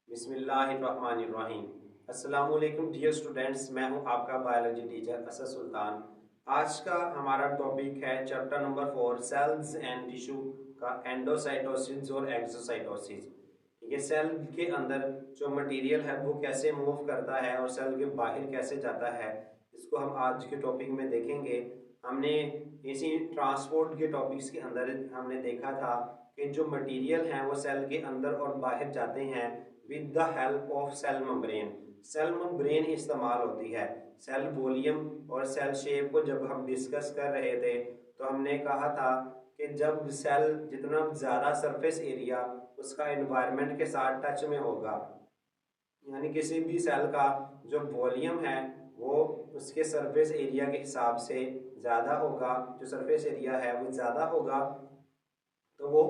बिस्मिल्लाहिर्रहमानिर्रहीम। अस्सलाम वालेकुम डियर स्टूडेंट्स, मैं हूं आपका बायोलॉजी टीचर असद सुल्तान। आज का हमारा टॉपिक है chapter number 4 cells and tissue का एंडोसाइटोसिस और एक्सोसाइटोसिस। ठीक है, सेल के अंदर जो मटेरियल है वो कैसे मूव करता है और सेल के बाहर कैसे जाता है, इसको हम आज के टॉपिक में देखेंगे। हमने इसी ट्रांसपोर्ट के टॉपिक्स के अंदर हमने देखा था कि जो मटेरियल हैं वो सेल के अंदर और बाहर जाते हैं with the help of cell membrane. Cell membrane इस्तेमाल होती है। सेल वॉल्यूम और सेल शेप को जब हम डिस्कस कर रहे थे तो हमने कहा था कि जब सेल जितना ज़्यादा सरफेस एरिया उसका एनवायरनमेंट के साथ टच में होगा, यानी किसी भी सेल का जो वॉल्यूम है वो उसके सरफेस एरिया के हिसाब से ज़्यादा होगा, जो सरफेस एरिया है वो ज़्यादा होगा, तो वो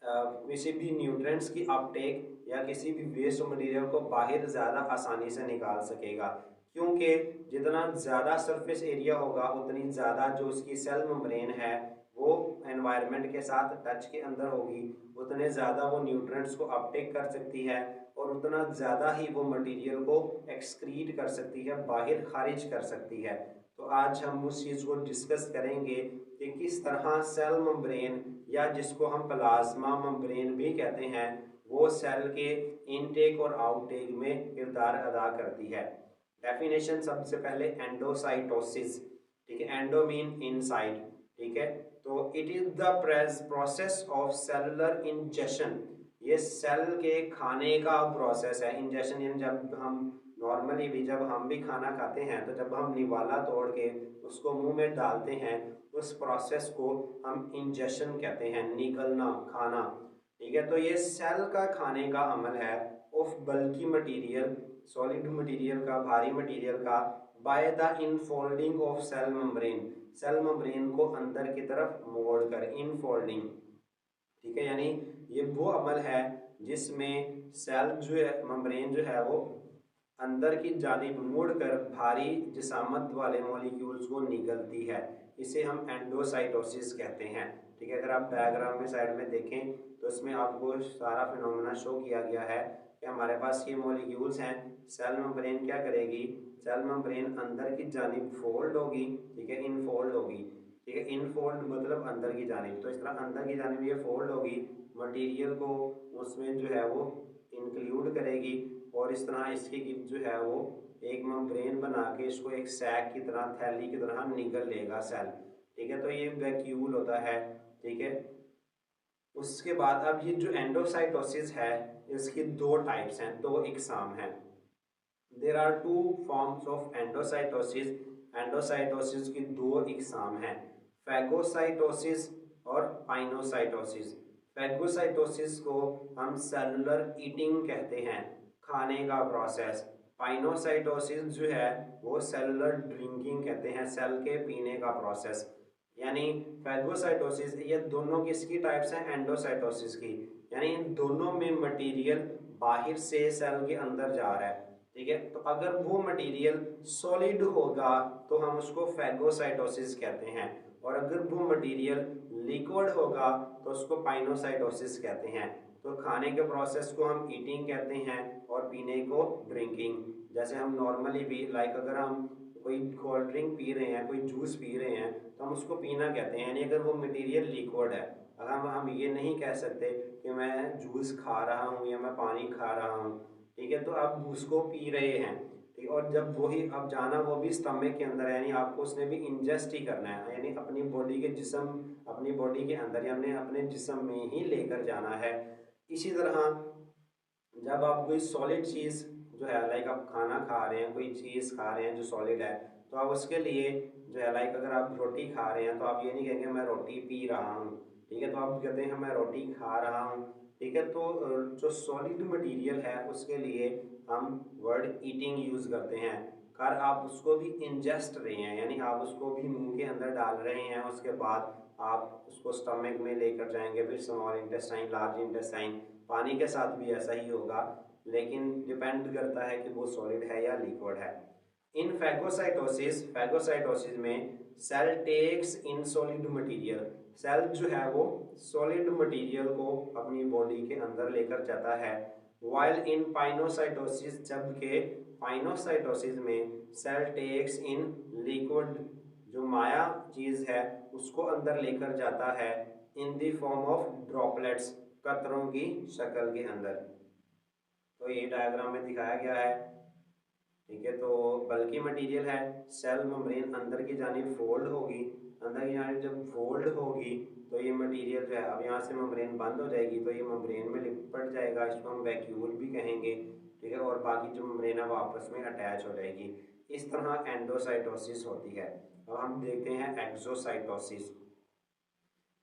किसी भी न्यूट्रिएंट्स की अपटेक या किसी भी वेस्ट मटेरियल को बाहर ज़्यादा आसानी से निकाल सकेगा। क्योंकि जितना ज़्यादा सरफेस एरिया होगा उतनी ज़्यादा जो उसकी सेल मेम्ब्रेन है वो एनवायरनमेंट के साथ टच के अंदर होगी, उतने ज़्यादा वो न्यूट्रिएंट्स को अपटेक कर सकती है और उतना ज़्यादा ही वो मटेरियल को एक्सक्रीट कर सकती है, बाहर खारिज कर सकती है। तो आज हम उस चीज़ को डिस्कस करेंगे कि किस तरह सेल मेम्ब्रेन या जिसको हम प्लाज्मा मेम्ब्रेन भी कहते हैं वो सेल के इनटेक और आउटटेक में किरदार अदा करती है। डेफिनेशन सबसे पहले एंडोसाइटोसिस। ठीक है, एंडो मीन इनसाइड। ठीक है, तो it is the process of cellular ingestion. ये सेल के खाने का प्रोसेस है। इंजेशन यानी जब हम नॉर्मली भी जब हम भी खाना खाते हैं तो जब हम निवाला तोड़ के उसको मुंह में डालते हैं उस प्रोसेस को हम इंजेशन कहते हैं, निगलना, खाना। ठीक है, तो ये सेल का खाने का अमल है of bulky material, solid material का, भारी मटेरियल का, by the infolding of cell membrane, cell membrane को अंदर की तरफ मोड़ कर, इनफोल्डिंग। ठीक है, यानी ये वो अमल है जिसमें सेल जो है, मेम्ब्रेन जो है वो अंदर की जानिब मुड़कर भारी जिसामत वाले मॉलिक्यूल्स को निगलती है। इसे हम एंडोसाइटोसिस कहते हैं। ठीक है, अगर आप डायग्राम में साइड में देखें तो इसमें आपको सारा फिनोमेना शो किया गया है कि हमारे पास ये मॉलिक्यूल्स हैं। सेल मेम्ब्रेन क्या करेगी, सेल मेम्ब्रेन अंदर की जानिब फोल्ड होगी। ठीक है, इनफोल्ड होगी। ठीक है, इनफोल्ड मतलब अंदर की जानिब, तो इस तरह अंदर की जानिब ये फोल्ड होगी, मटेरियल को उसमें जो है वो इंक्लूड करेगी और इस तरह इसकी गिफ्ट जो है वो एक मेम्ब्रेन बना के इसको एक सैक की तरह, थैली की तरह निगल लेगा सेल। ठीक है, तो ये वैक्यूल होता है। ठीक है, उसके बाद अब ये जो एंडोसाइटोसिस है इसकी दो टाइप्स हैं, दो इकसाम हैं। There are two forms of endocytosis. Endocytosis की दो इकसाम हैं, फैगोसाइटोसिस और पाइनोसाइटोसिस। फैगोसाइटोसिस को हम सेलुलर ईटिंग कहते हैं, खाने का प्रोसेस। पाइनोसाइटोसिस जो है वो सेलुलर ड्रिंकिंग कहते हैं, सेल के पीने का प्रोसेस। यानी फैगोसाइटोसिस, ये दोनों किसकी टाइप्स हैं, एंडोसाइटोसिस की। यानी इन दोनों में मटेरियल बाहर से सेल के अंदर जा रहा है। ठीक है, तो अगर वो मटेरियल सॉलिड होगा तो हम उसको फैगोसाइटोसिस कहते हैं और अगर वो मटेरियल लिक्विड होगा तो उसको पाइनोसाइटोसिस कहते हैं। तो खाने के प्रोसेस को हम ईटिंग कहते हैं और पीने को ड्रिंकिंग। जैसे हम नॉर्मली भी लाइक अगर हम कोई कोल्ड ड्रिंक पी रहे हैं, कोई जूस पी रहे हैं तो हम उसको पीना कहते हैं, यानी अगर वो मटेरियल लिक्विड है। अगर हम ये नहीं कह सकते कि मैं जूस खा रहा हूँ या मैं पानी खा रहा हूँ। ठीक है, तो आप उसको पी रहे हैं। ठीक, और जब वही अब जाना वो भी स्टमक के अंदर है, यानी आपको उसने भी इंजेस्ट ही करना है, यानी अपनी बॉडी के जिस्म, अपनी बॉडी के अंदर यानी अपने जिस्म में ही लेकर जाना है। इसी तरह जब आप कोई सॉलिड चीज़ जो है लाइक आप खाना खा रहे हैं, कोई चीज़ खा रहे हैं जो सॉलिड है, तो आप उसके लिए जो है लाइक अगर आप रोटी खा रहे हैं तो आप ये नहीं कहेंगे मैं रोटी पी रहा हूँ। ठीक है, तो आप कहते हैं मैं रोटी खा रहा हूँ। ठीक है, तो जो सॉलिड मटेरियल है उसके लिए हम वर्ड ईटिंग यूज़ करते हैं। कर आप उसको भी इंजेस्ट रहे हैं, यानी आप उसको भी मुंह के अंदर डाल रहे हैं, उसके बाद आप उसको स्टमक में लेकर जाएंगे, फिर स्मॉल इंटेस्टाइन, लार्ज इंटेस्टाइन। पानी के साथ भी ऐसा ही होगा, लेकिन डिपेंड करता है कि वो सॉलिड है या लिक्विड है। इन फैगोसाइटोसिस, फैगोसाइटोसिस में cell takes in solid material, cell जो है वो सॉलिड मटेरियल को अपनी बॉडी के अंदर लेकर जाता है। वाइल इन पाइनोसाइटोसिस, जबकि पाइनोसाइटोसिस में सेल टेक्स इन लिक्विड, जो माया चीज है उसको अंदर लेकर जाता है, in the form of droplets, कतरों की शक्ल के अंदर। तो ये डायग्राम में दिखाया गया है, ठीक है। तो बल्कि मटेरियल है, सेल मेम्ब्रेन अंदर की जानिब फोल्ड होगी, अंदर की जानिब जब फोल्ड होगी तो ये मटेरियल जो है, अब यहाँ से मेम्ब्रेन बंद हो जाएगी तो ये मेम्ब्रेन में लिपट जाएगा, इसको हम वैक्यूल भी कहेंगे, ठीक है। और बाकी जो मेम्ब्रेन है वो आपस में अटैच हो जाएगी। इस तरह एंडोसाइटोसिस होती है। अब हम देखते हैं exocytosis.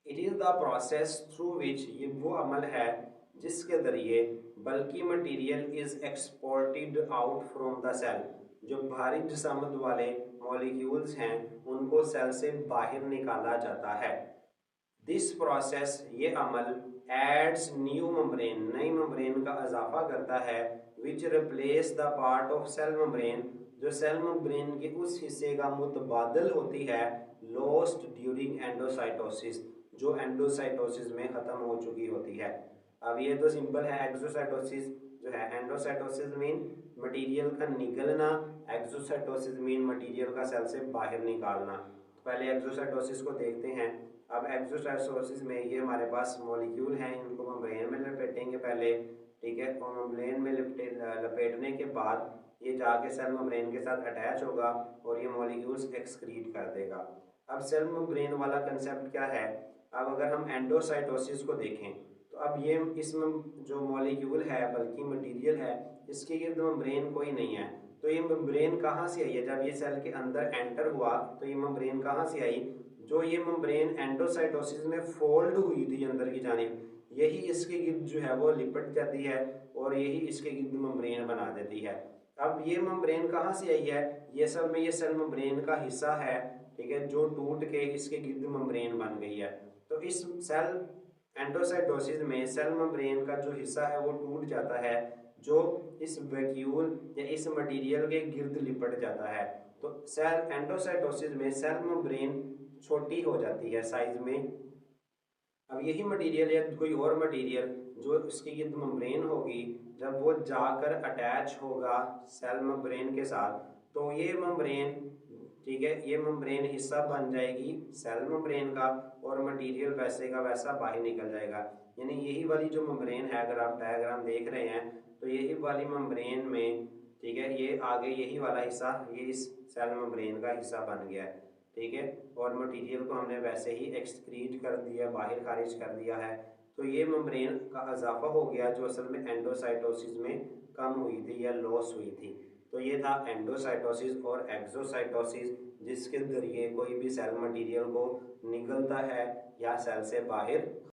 It is the process through which, ये वो अमल है जिसके जरिए bulky material is exported out from the cell, जो भारी जिस्मत वाले मॉलिक्यूल्स हैं उनको सेल से बाहर निकाला जाता है। दिस प्रोसेस, ये अमल, एड्स न्यू मेम्ब्रेन, नई मेम्ब्रेन का इजाफा करता है, which replace the part of cell membrane, जो सेल मेम्ब्रेन के उस हिस्से का मुतबादल होती है, लॉस्ट ड्यूरिंग एंडोसाइटोसिस, जो एंडोसाइटोसिस में ख़त्म हो चुकी होती है। अब ये तो सिंपल है। एक्सोसाइटोसिस जो है, एंडोसाइटोसिस मीन मटेरियल का निकलना, एक्सोसाइटोसिस मीन मटेरियल का सेल से बाहर निकालना। तो पहले एक्सोसाइटोसिस को देखते हैं। अब एक्सोसाइटोसिस में ये हमारे पास मॉलिक्यूल हैं, इनको मेम्ब्रेन में लपेटेंगे पहले, ठीक है। और मेम्ब्रेन में लपेटने के बाद ये जाके सेल मेम्ब्रेन के साथ अटैच होगा और ये मॉलिक्यूल्स एक्सक्रीट कर देगा। अब सेल मेम्ब्रेन वाला कंसेप्ट क्या है? अब अगर हम एंडोसाइटोसिस को देखें तो अब ये इसमें जो मॉलिक्यूल है, बल्कि मटेरियल है, इसके गिर्द मेम्ब्रेन कोई नहीं है। तो ये मेम्ब्रेन कहाँ से आई है? जब ये सेल के अंदर एंटर हुआ तो ये मेम्ब्रेन कहाँ से आई? जो ये मेम्ब्रेन एंडोसाइटोसिस में फोल्ड हुई थी अंदर की जानिब, यही इसके गिर्द जो है वो लिपट जाती है और यही इसके गिर्द मेम्ब्रेन बना देती है। अब ये मेम्ब्रेन कहाँ से आई है? ये सब में ये सेल मेम्ब्रेन का हिस्सा है, ठीक है, जो टूट के इसके गिर्द मेम्ब्रेन बन गई है। तो इस सेल एंडोसाइटोसिस में सेल मेम्ब्रेन का जो हिस्सा है वो टूट जाता है, जो इस वैक्यूल या इस मटेरियल के गिर्द लिपट जाता है। तो सेल एंडोसाइटोसिस में सेल मेम्ब्रेन छोटी हो जाती है साइज में। अब यही मटेरियल या कोई और मटेरियल जो इसकी गिर्द मेम्ब्रेन होगी, जब वो जाकर अटैच होगा सेल मेम्ब्रेन के साथ, तो ये मेम्ब्रेन, ठीक है, ये मेम्ब्रेन हिस्सा बन जाएगी सेल मेम्ब्रेन का और मटेरियल वैसे का वैसा बाहर निकल जाएगा। यानी यही वाली जो मेम्ब्रेन है, अगर आप डायग्राम देख रहे हैं तो यही वाली मेम्ब्रेन में, ठीक है, ये आगे यही वाला हिस्सा ये इस सेल मेम्ब्रेन का हिस्सा बन गया है, ठीक है। और मटेरियल को हमने वैसे ही एक्सक्रीट कर दिया, बाहर खारिज कर दिया है। तो ये मेम्ब्रेन का इजाफा हो गया जो असल में एंडोसाइटोसिस में कम हुई थी या लॉस हुई थी। तो ये था एंडोसाइटोसिस और एक्सोसाइटोसिस, जिसके जरिए कोई भी सेल मटेरियल को निकलता है या सेल से बाहर